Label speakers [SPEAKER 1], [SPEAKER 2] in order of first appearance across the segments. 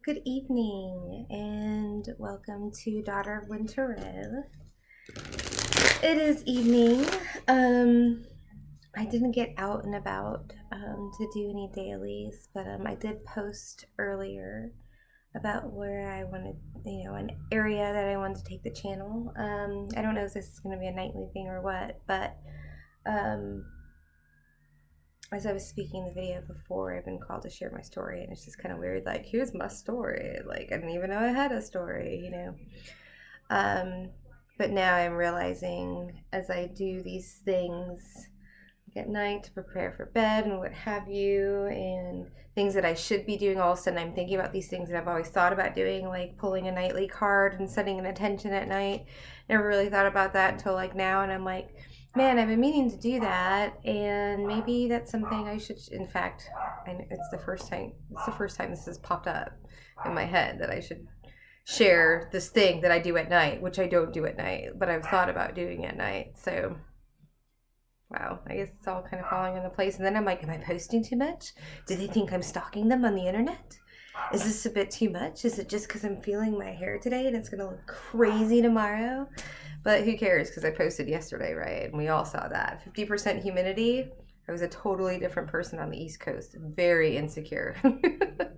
[SPEAKER 1] Good evening and welcome to Daughter of Winter. It is evening. I didn't get out and about to do any dailies, but I did post earlier about where I wanted, an area that I wanted to take the channel. I don't know if this is going to be a nightly thing or what, but as I was speaking in the video before, I've been called to share my story, and it's just kind of weird. Like, here's my story. Like, I didn't even know I had a story. But now I'm realizing as I do these things at night to prepare for bed and what have you, and things that I should be doing, all of a sudden I'm thinking about these things that I've always thought about doing, like pulling a nightly card and setting an intention at night. Never really thought about that until like now, and I'm like, man, I've been meaning to do that, and maybe that's something I should. In fact, it's the first time. It's the first time this has popped up in my head that I should share this thing that I do at night, which I don't do at night, but I've thought about doing at night. So, wow, I guess it's all kind of falling into place. And then I'm like, am I posting too much? Do they think I'm stalking them on the internet? Is this a bit too much? Is it just because I'm feeling my hair today and it's going to look crazy tomorrow? But who cares, because I posted yesterday, right? And we all saw that. 50% humidity. I was a totally different person on the East Coast. Very insecure. And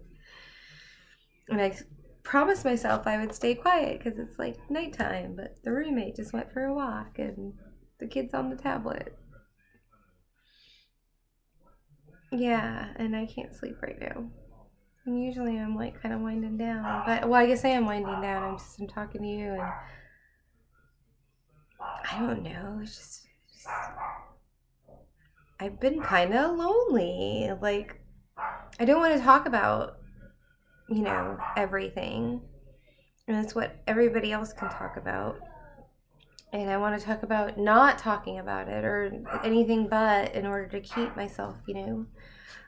[SPEAKER 1] I promised myself I would stay quiet because it's like nighttime. But the roommate just went for a walk and the kid's on the tablet. Yeah, and I can't sleep right now. And usually I'm like kind of winding down. But, well, I guess I am winding down. I'm talking to you, and I don't know. It's just I've been kind of lonely. Like, I don't want to talk about, everything. And it's what everybody else can talk about. And I want to talk about not talking about it or anything but, in order to keep myself,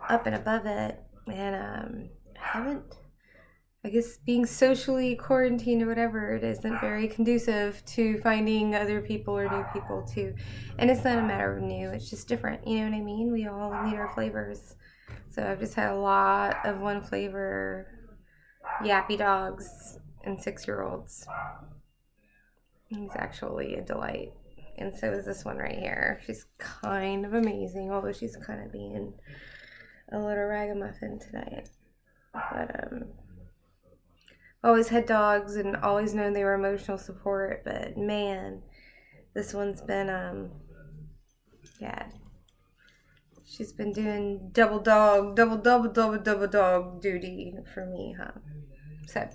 [SPEAKER 1] up and above it. And I haven't, I guess being socially quarantined or whatever, it isn't very conducive to finding other people or new people too. And it's not a matter of new, it's just different. You know what I mean? We all need our flavors. So I've just had a lot of one flavor yappy dogs and 6-year-olds. He's actually a delight. And so is this one right here. She's kind of amazing, although she's kind of being a little ragamuffin tonight. But always had dogs and always known they were emotional support, but man, this one's been she's been doing double dog duty for me, huh? So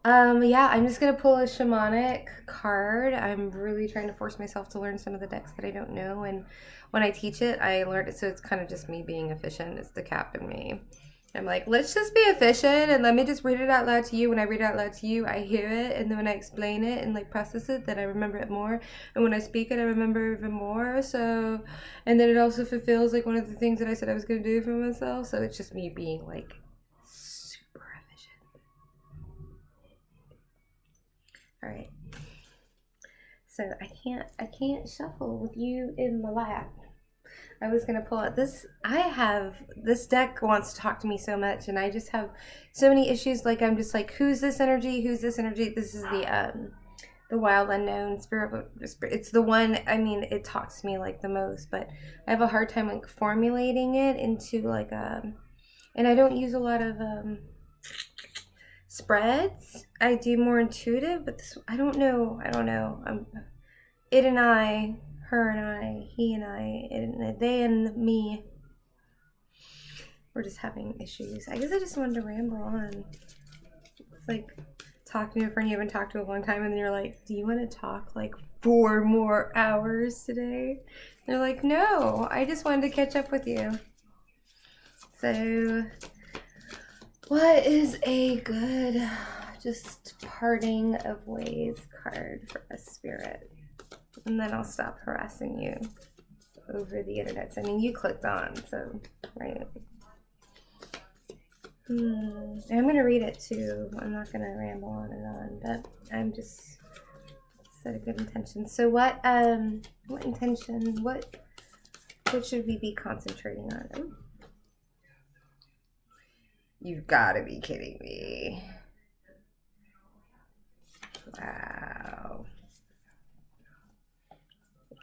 [SPEAKER 1] I'm just gonna pull a shamanic card. I'm really trying to force myself to learn some of the decks that I don't know, and when I teach it, I learned it, so it's kind of just me being efficient. It's the cap in me. I'm like, let's just be efficient and let me just read it out loud to you. When I read it out loud to you, I hear it, and then when I explain it and like process it, then I remember it more. And when I speak it, I remember even more. So, and then it also fulfills like one of the things that I said I was gonna do for myself. So it's just me being like super efficient. All right. So I can't shuffle with you in my lap. I was gonna pull out this. This deck wants to talk to me so much, and I just have so many issues. Like, I'm just like, who's this energy? Who's this energy? This is the wild unknown spirit. It's the one. I mean, it talks to me like the most, but I have a hard time like formulating it into like and I don't use a lot of spreads. I do more intuitive, but this I don't know. It and I. Her and I, he and I, and they and me. We're just having issues. I guess I just wanted to ramble on. It's like talking to a friend you haven't talked to in a long time, and then you're like, do you want to talk like 4 more hours today? And they're like, no, I just wanted to catch up with you. So, what is a good just parting of ways card for a spirit? And then I'll stop harassing you over the internet. I mean, you clicked on, so, right. And I'm going to read it too. I'm not going to ramble on and on, but I'm just set a good intention. So what intention, what should we be concentrating on? You've got to be kidding me. Wow.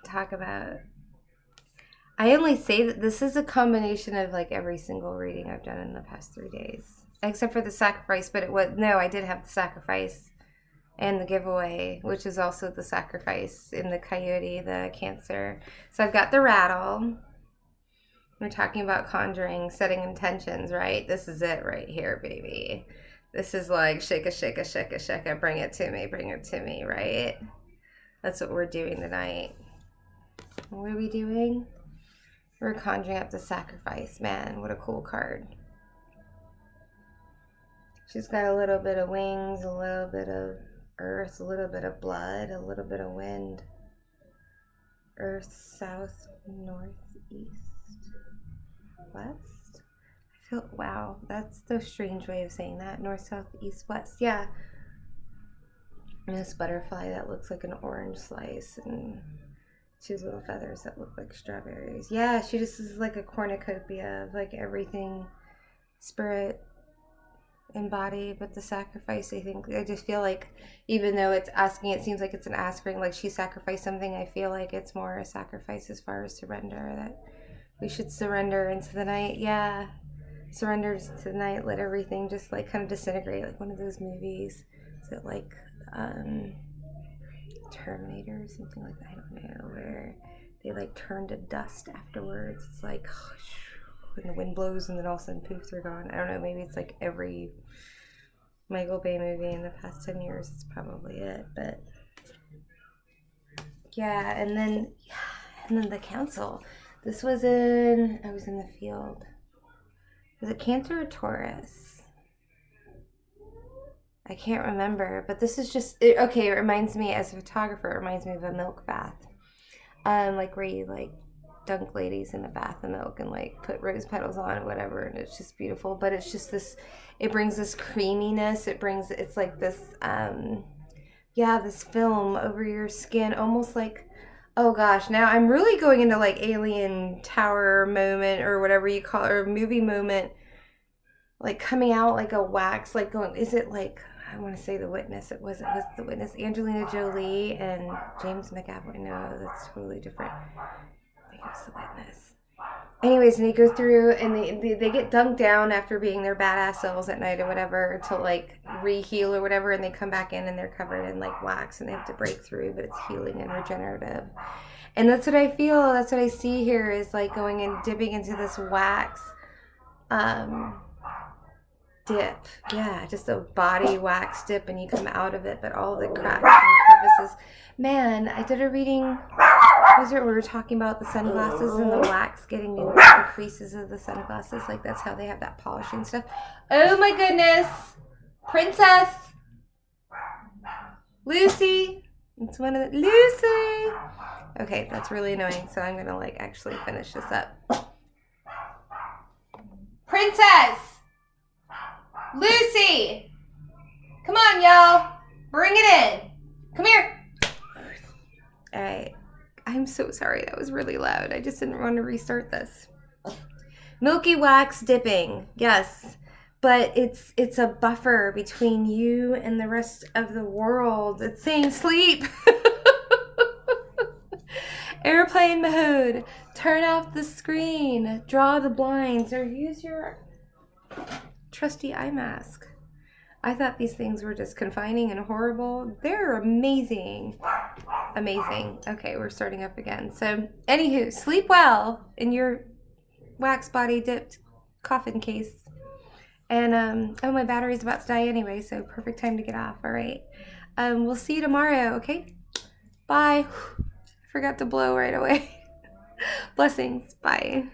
[SPEAKER 1] Talk about... I only say that this is a combination of like every single reading I've done in the past 3 days. Except for the sacrifice, but it was... No, I did have the sacrifice and the giveaway, which is also the sacrifice in the coyote, the Cancer. So I've got the rattle. We're talking about conjuring, setting intentions, right? This is it right here, baby. This is like shaka, shaka, shaka, shaka, bring it to me, right? That's what we're doing tonight. What are we doing? We're conjuring up the sacrifice. Man, what a cool card. She's got a little bit of wings, a little bit of earth, a little bit of blood, a little bit of wind. Earth, south, north, east. West? I feel, wow, that's the strange way of saying that. North, south, east, west. Yeah. And this butterfly that looks like an orange slice and 2 little feathers that look like strawberries. Yeah, she just is like a cornucopia of like everything spirit and body, but the sacrifice, I think, I just feel like even though it's asking, it seems like it's an asking, like she sacrificed something, I feel like it's more a sacrifice as far as surrender, that we should surrender into the night. Yeah. Surrender to the night. Let everything just like kind of disintegrate. Like one of those movies. Is it like Terminator or something like that? I don't know. Where they like turn to dust afterwards. It's like when the wind blows and then all of a sudden poof, they're gone. I don't know. Maybe it's like every Michael Bay movie in the past 10 years. It's probably it. But yeah. And then the council. This was I was in the field. Was it Cancer or Taurus? I can't remember, but this is just, okay, it reminds me, as a photographer, it reminds me of a milk bath. Like where you like dunk ladies in a bath of milk and like put rose petals on or whatever, and it's just beautiful. But it's just this, it brings this creaminess, it's like this, this film over your skin, almost like, oh gosh, now I'm really going into like alien tower moment or whatever you call it, or movie moment, like coming out like a wax, like going, is it like, I want to say The Witness. It was The Witness, Angelina Jolie and James McAvoy. No, that's totally different. I think it was The Witness. Anyways, and they go through and they get dunked down after being their badass selves at night or whatever to like re-heal or whatever, and they come back in and they're covered in like wax and they have to break through, but it's healing and regenerative. And that's what I feel, that's what I see here, is like going and dipping into this wax dip. Yeah, just a body wax dip, and you come out of it, but all the cracks and crevices. Man, I did a reading. We were talking about the sunglasses and the wax getting in the creases of the sunglasses. Like that's how they have that polishing stuff. Oh my goodness. Princess. Lucy. It's one of the... Lucy. Okay, that's really annoying. So I'm going to like actually finish this up. Princess. Lucy. Come on, y'all. Bring it in. Come here. All right. I'm so sorry. That was really loud. I just didn't want to restart this. Milky wax dipping. Yes. But it's a buffer between you and the rest of the world. It's saying sleep. Airplane mode. Turn off the screen. Draw the blinds. Or use your trusty eye mask. I thought these things were just confining and horrible. They're amazing. Amazing. Okay, we're starting up again. So, anywho, sleep well in your wax body dipped coffin case. And, oh, my battery's about to die anyway, so perfect time to get off. All right. We'll see you tomorrow, okay? Bye. Forgot to blow right away. Blessings. Bye.